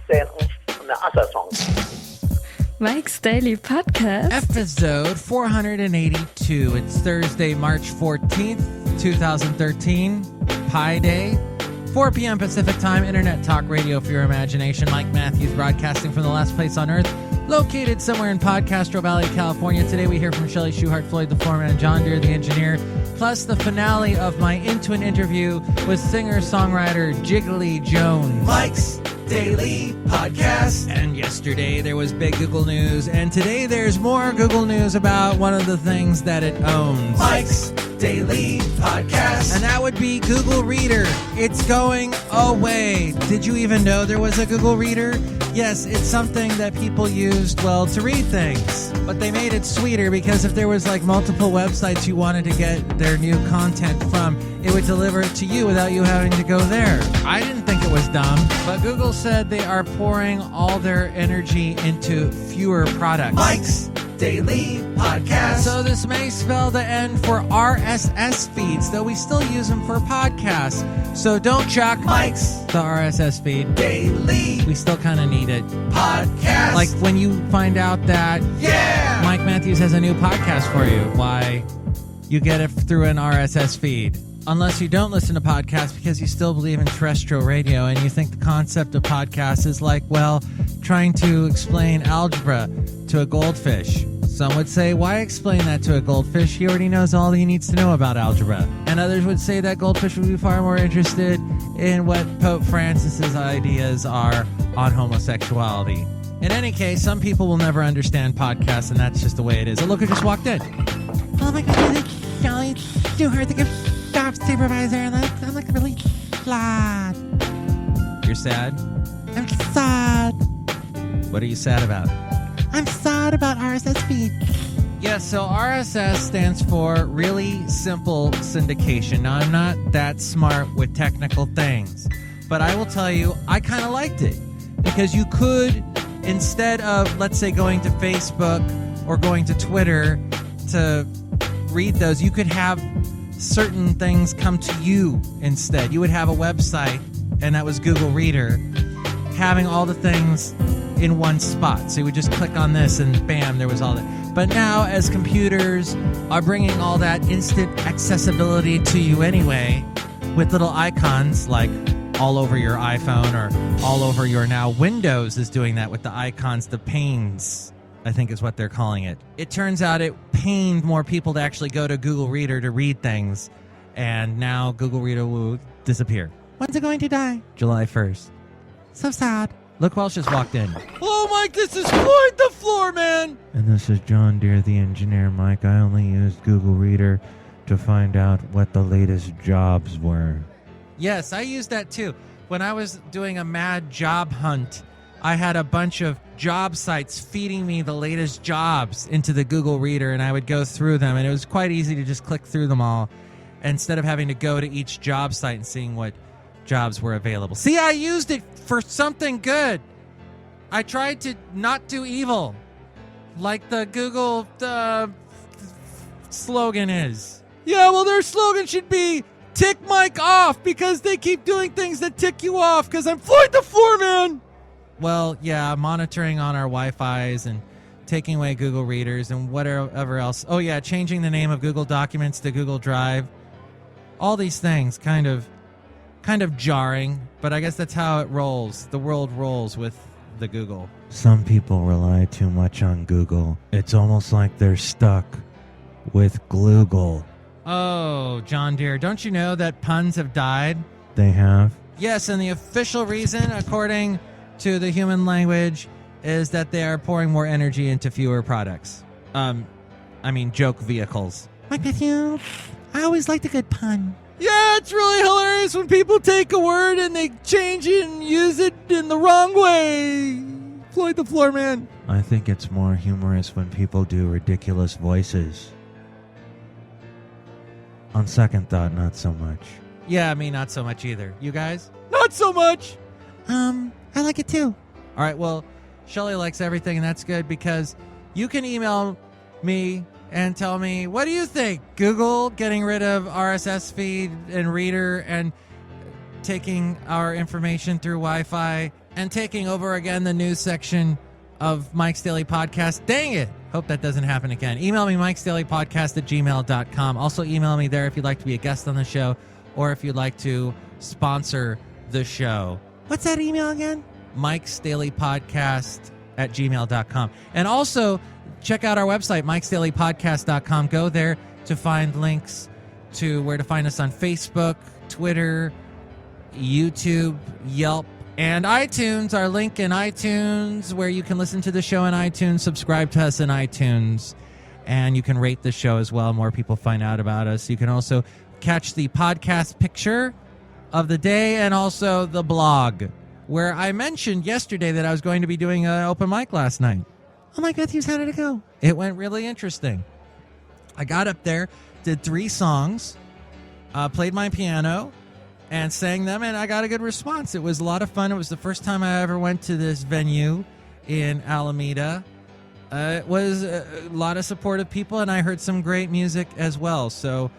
send the other songs. Mike's Daily Podcast. Episode 482. It's Thursday, March 14th, 2013. Pi Day. 4 p.m. Pacific Time. Internet talk radio for your imagination. Mike Matthews broadcasting from the last place on earth, located somewhere in Podcastro Valley, California. Today we hear from Chely Shoehart, Floyd the Floorman, and John Deere the engineer, plus the finale of my Into an interview with singer-songwriter Jiggley Jones. Mike's Daily Podcast. And yesterday there was big Google news, and today there's more Google news about one of the things that it owns. Mike's Daily Podcast. And that would be Google Reader. It's going away. Did you even know there was a Google Reader? Yes, it's something that people used, well, to read things. But they made it sweeter because if there was like multiple websites you wanted to get their new content from, it would deliver it to you without you having to go there. I didn't think it was dumb, but Google said they are pouring all their energy into fewer products. Mike's Daily Podcast. So this may spell the end for RSS feeds, though we still use them for podcasts. So don't chuck Mike's the RSS feed. Daily We still kind of need it. Podcast. Like when you find out that Mike Matthews has a new podcast for you, why, you get it through an RSS feed. Unless you don't listen to podcasts because you still believe in terrestrial radio and you think the concept of podcasts is like, well, trying to explain algebra to a goldfish. Some would say, why explain that to a goldfish? He already knows all he needs to know about algebra. And others would say that goldfish would be far more interested in what Pope Francis's ideas are on homosexuality. In any case, some people will never understand podcasts, and that's just the way it is. A looker just walked in. Oh my God, it's Chely Shoehart, the shop supervisor, and I'm like really sad. You're sad? I'm sad. What are you sad about? I'm sad about RSS feed. Yeah, so RSS stands for Really Simple Syndication. Now, I'm not that smart with technical things, but I will tell you, I kind of liked it. Because you could, instead of, let's say, going to Facebook or going to Twitter to read those, you could have certain things come to you instead. You would have a website, and that was Google Reader, having all the things in one spot. So you would just click on this and bam, there was all that. But now, as computers are bringing all that instant accessibility to you anyway, with little icons like all over your iPhone or all over your now Windows is doing that with the icons, the panes, I think is what they're calling it. It turns out it pained more people to actually go to Google Reader to read things, and now Google Reader will disappear. When's it going to die? July 1st. So sad. Look, Welsh just walked in. Hello, Mike, this is Floyd the Floorman! And this is John Deere the engineer, Mike. I only used Google Reader to find out what the latest jobs were. Yes, I used that too. When I was doing a mad job hunt, I had a bunch of job sites feeding me the latest jobs into the Google Reader, and I would go through them, and it was quite easy to just click through them all instead of having to go to each job site and seeing what jobs were available. See, I used it for something good. I tried to not do evil, like the Google slogan is. Yeah, well, their slogan should be tick Mike off because they keep doing things that tick you off because I'm Floyd the Floorman. Well, yeah, monitoring on our Wi-Fis and taking away Google Readers and whatever else. Oh, yeah, changing the name of Google Documents to Google Drive. All these things kind of jarring, but I guess that's how it rolls. The world rolls with the Google. Some people rely too much on Google. It's almost like they're stuck with Gloogle. Oh, John Deere, don't you know that puns have died? They have? Yes, and the official reason, according to the human language, is that they are pouring more energy into fewer products. Joke vehicles. Mike Matthews, I always liked a good pun. Yeah, it's really hilarious when people take a word and they change it and use it in the wrong way. Floyd the Floorman. I think it's more humorous when people do ridiculous voices. On second thought, not so much. Yeah, me not so much either. You guys? Not so much. I like it too. All right, well, Chely likes everything, and that's good because you can email me and tell me, what do you think? Google getting rid of RSS feed and Reader and taking our information through Wi-Fi and taking over again the news section of Mike's Daily Podcast. Dang it. Hope that doesn't happen again. Email me, mikesdailypodcast@gmail.com. Also email me there if you'd like to be a guest on the show or if you'd like to sponsor the show. What's that email again? mikesdailypodcast@gmail.com. And also check out our website, mikesdailypodcast.com. Go there to find links to where to find us on Facebook, Twitter, YouTube, Yelp, and iTunes. Our link in iTunes where you can listen to the show in iTunes, subscribe to us in iTunes, and you can rate the show as well. More people find out about us. You can also catch the podcast picture of the day and also the blog, where I mentioned yesterday that I was going to be doing an open mic last night. Oh my goodness, how did it go? It went really interesting. I got up there, did 3 songs, played my piano, and sang them, and I got a good response. It was a lot of fun. It was the first time I ever went to this venue in Alameda. It was a lot of supportive people, and I heard some great music as well. So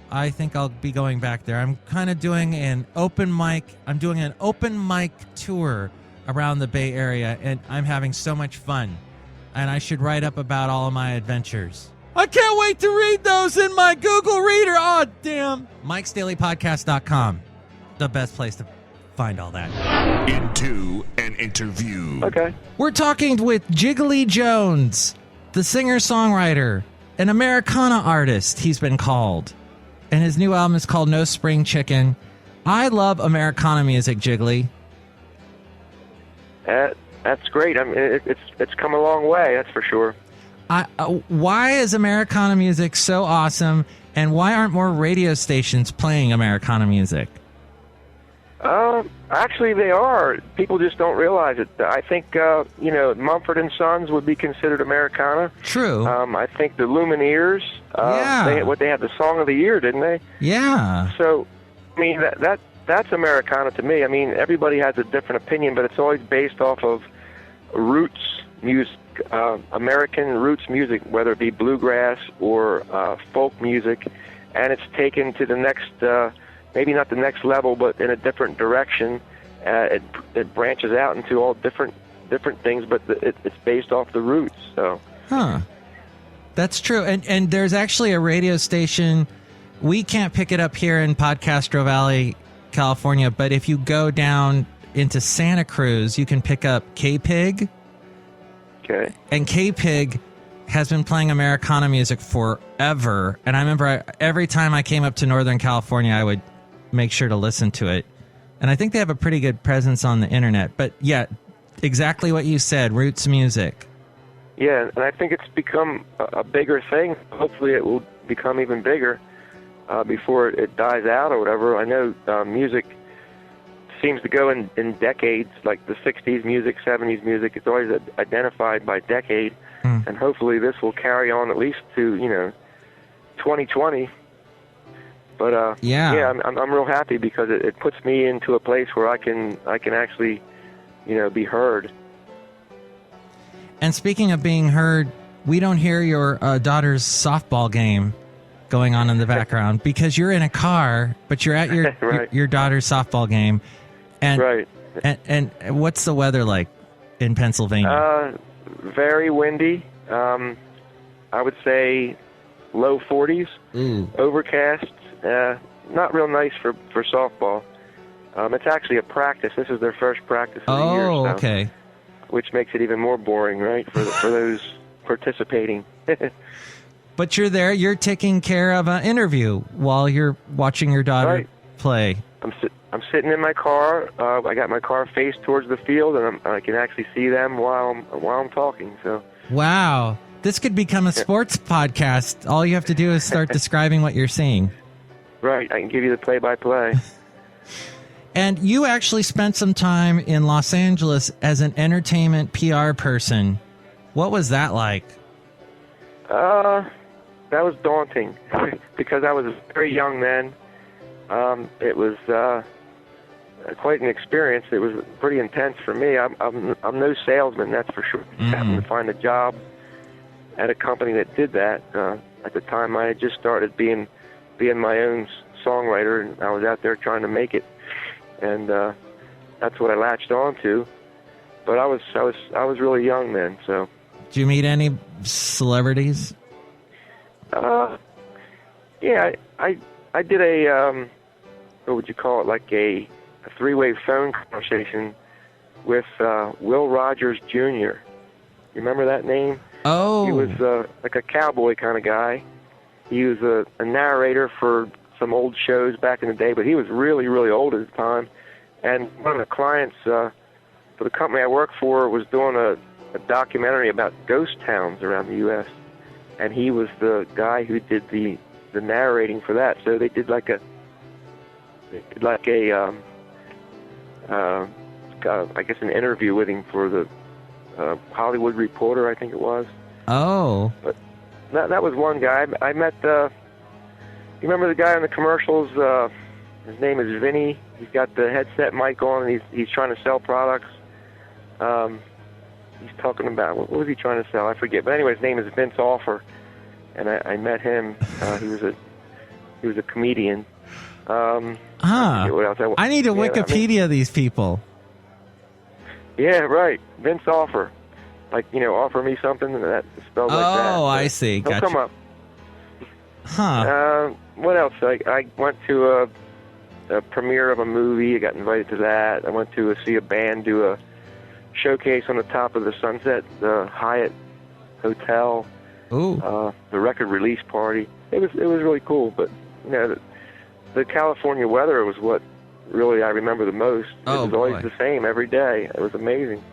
I think I'll be going back there. I'm kind of doing an open mic. I'm doing an open mic tour around the Bay Area, and I'm having so much fun. And I should write up about all of my adventures. I can't wait to read those in my Google Reader. Oh, damn. Mike'sDailyPodcast.com. The best place to find all that. Into an interview. Okay. We're talking with Jiggley Jones, the singer-songwriter, an Americana artist, he's been called. And his new album is called No Spring Chicken. I love Americana music, Jiggley. That's great. I mean, it's come a long way, that's for sure. Why is Americana music so awesome, and why aren't more radio stations playing Americana music? Actually, they are. People just don't realize it. I think, Mumford and Sons would be considered Americana. True. I think the Lumineers, they had the Song of the Year, didn't they? Yeah. So, I mean, that's Americana to me. I mean, everybody has a different opinion, but it's always based off of roots music, American roots music, whether it be bluegrass or folk music, and it's taken to the next maybe not the next level, but in a different direction. It branches out into all different things, but it's based off the roots. So, that's true. And there's actually a radio station. We can't pick it up here in Podcastro Valley, California, but if you go down into Santa Cruz, you can pick up K-Pig. Okay. And K-Pig has been playing Americana music forever. And I remember every time I came up to Northern California, I would make sure to listen to it. And I think they have a pretty good presence on the internet. But yeah, exactly what you said, roots music. Yeah, and I think it's become a bigger thing. Hopefully it will become even bigger before it dies out or whatever. I know music seems to go in decades, like the 60s music, 70s music. It's always identified by decade. And hopefully this will carry on at least to, 2020. But I'm real happy because it puts me into a place where I can actually, be heard. And speaking of being heard, we don't hear your daughter's softball game going on in the background because you're in a car, but you're at your right. your daughter's softball game. And, right. And what's the weather like in Pennsylvania? Very windy. I would say low 40s. Overcast. Not real nice for softball. It's actually a practice. This is their first practice of the year. Oh, okay. Which makes it even more boring, right, for those participating. But you're there. You're taking care of an interview while you're watching your daughter play. I'm sitting in my car. I got my car faced towards the field, and I can actually see them while I'm talking. So. Wow. This could become a sports podcast. All you have to do is start describing what you're seeing. Right. I can give you the play-by-play. And you actually spent some time in Los Angeles as an entertainment PR person. What was that like? That was daunting because I was very young then. It was quite an experience. It was pretty intense for me. I'm no salesman, that's for sure. I happened to find a job at a company that did that. At the time, I had just started being my own songwriter, and I was out there trying to make it. and that's what I latched on to. But I was really young then, so. Did you meet any celebrities? Yeah, I did a what would you call it, like a three-way phone conversation with Will Rogers Jr. You remember that name? Oh. He was like a cowboy kind of guy. He was a narrator for some old shows back in the day, but he was really, really old at the time. And one of the clients for the company I worked for was doing a documentary about ghost towns around the U.S., and he was the guy who did the narrating for that. So they did like a I guess an interview with him for the Hollywood Reporter, I think it was. Oh. But that was one guy. I met, you remember the guy in the commercials? His name is Vinny. He's got the headset mic on, and he's trying to sell products. He's talking about, what was he trying to sell? I forget. But anyway, his name is Vince Offer, and I met him. He was a comedian. What else? I need to Wikipedia these people. Yeah, right. Vince Offer. Like, offer me something, and that spelled like that. Oh, I see. He'll Gotcha. come up. Huh. What else? I went to a premiere of a movie. I got invited to that. I went to see a band do a showcase on the top of the Sunset, the Hyatt Hotel. Ooh. The record release party. It was really cool, but the California weather was what really I remember the most. It was always the same every day. It was amazing.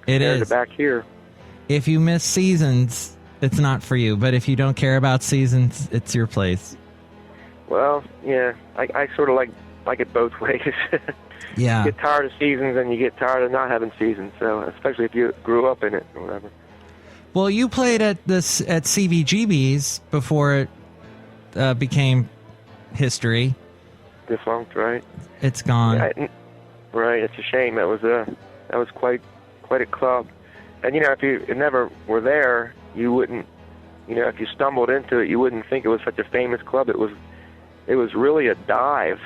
It is. To back here. If you miss seasons, it's not for you. But if you don't care about seasons, it's your place. Well, yeah, I sort of like it both ways. Yeah. You get tired of seasons, and you get tired of not having seasons. So, especially if you grew up in it or whatever. Well, you played at CBGB's before it became history. Defunct, right? It's gone. Yeah, right. It's a shame. That was quite a club. And if you never were there, you wouldn't. If you stumbled into it, you wouldn't think it was such a famous club. It was really a dive,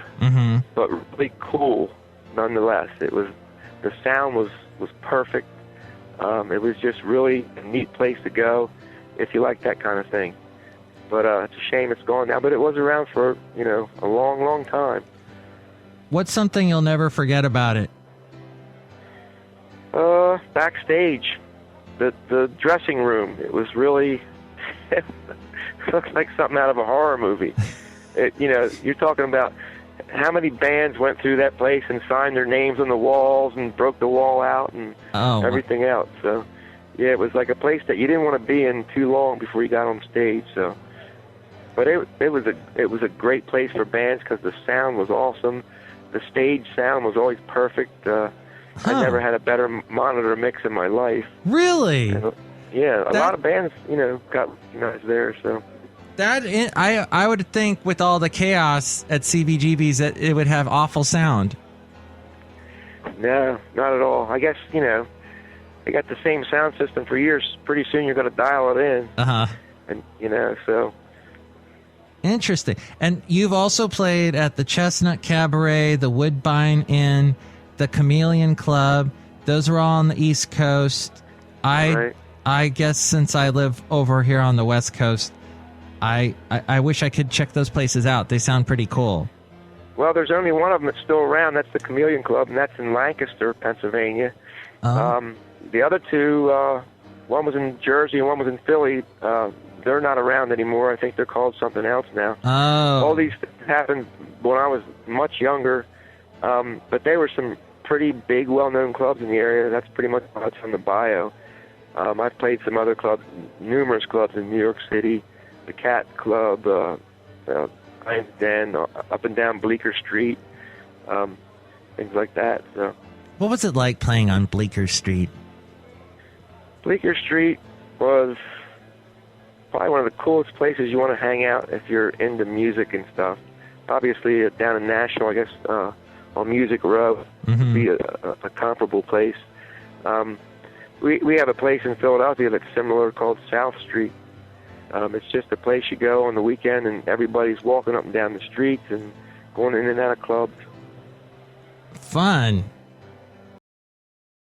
but really cool nonetheless. The sound was perfect. It was just really a neat place to go if you like that kind of thing. But it's a shame it's gone now. But it was around for a long, long time. What's something you'll never forget about it? Backstage, the dressing room. It was really it looked like something out of a horror movie. You're talking about how many bands went through that place and signed their names on the walls and broke the wall out and everything else. So, yeah, it was like a place that you didn't want to be in too long before you got on stage. So, but it was a great place for bands because the sound was awesome. The stage sound was always perfect. I never had a better monitor mix in my life. Really? And, yeah, a lot of bands, got recognized there. So. I would think with all the chaos at CBGB's that it would have awful sound. No, not at all. I guess, they got the same sound system for years. Pretty soon you're going to dial it in. And, so. Interesting. And you've also played at the Chestnut Cabaret, the Woodbine Inn, the Chameleon Club. Those are all on the East Coast. I guess since I live over here on the West Coast, I wish I could check those places out. They sound pretty cool. Well, there's only one of them that's still around. That's the Chameleon Club, and that's in Lancaster, Pennsylvania. The other two, one was in Jersey and one was in Philly. They're not around anymore. I think they're called something else now. All these happened when I was much younger, but they were some pretty big, well-known clubs in the area. That's pretty much what's on the bio. I've played some other clubs, numerous clubs in New York City, the Cat Club, Lion's Den, up and down Bleecker Street, things like that. So, what was it like playing on Bleecker Street? Bleecker Street was probably one of the coolest places you want to hang out if you're into music and stuff. Obviously, down in Nashville, I guess, on Music Row would be a comparable place. We have a place in Philadelphia that's similar called South Street. It's just a place you go on the weekend, and everybody's walking up and down the streets and going in and out of clubs. Fun.